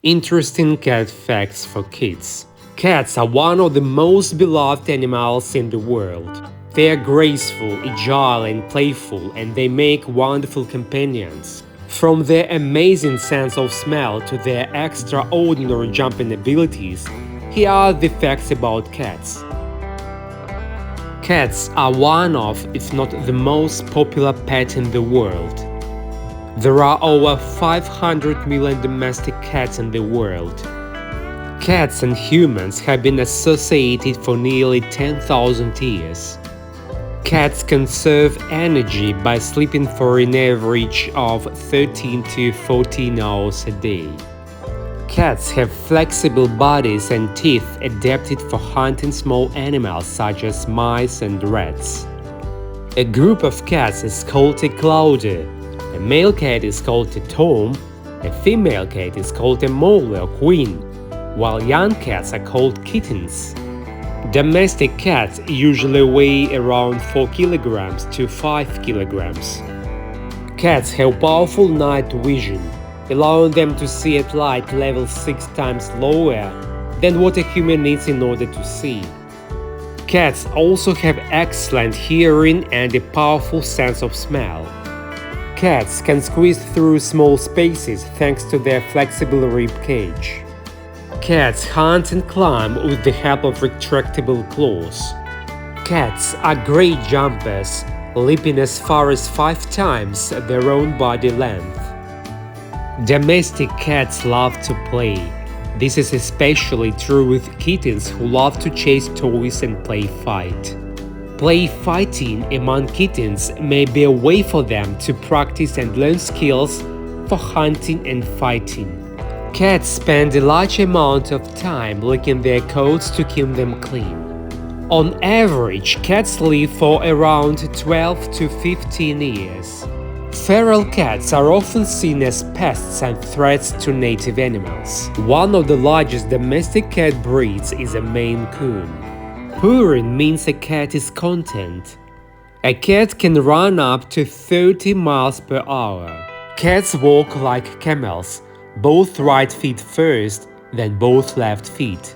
Interesting cat facts for kids. Cats are one of the most beloved animals in the world. They are graceful, agile, and playful, and they make wonderful companions. From their amazing sense of smell to their extraordinary jumping abilities, here are the facts about cats. Cats are one of, if not the most popular pet in the world. There are over 500 million domestic cats in the world. Cats and humans have been associated for nearly 10,000 years. Cats conserve energy by sleeping for an average of 13 to 14 hours a day. Cats have flexible bodies and teeth adapted for hunting small animals such as mice and rats. A group of cats is called a clouder. A male cat is called a tom, a female cat is called a mole or queen, while young cats are called kittens. Domestic cats usually weigh around 4 kilograms to 5 kilograms. Cats have powerful night vision, allowing them to see at light levels 6 times lower than what a human needs in order to see. Cats also have excellent hearing and a powerful sense of smell. Cats can squeeze through small spaces thanks to their flexible rib cage. Cats hunt and climb with the help of retractable claws. Cats are great jumpers, leaping as far as 5 times their own body length. Domestic cats love to play. This is especially true with kittens who love to chase toys and play fight. Play fighting among kittens may be a way for them to practice and learn skills for hunting and fighting. Cats spend a large amount of time licking their coats to keep them clean. On average, cats live for around 12 to 15 years. Feral cats are often seen as pests and threats to native animals. One of the largest domestic cat breeds is a Maine Coon. Purring means a cat is content. A cat can run up to 30 miles per hour. Cats walk like camels, both right feet first, then both left feet.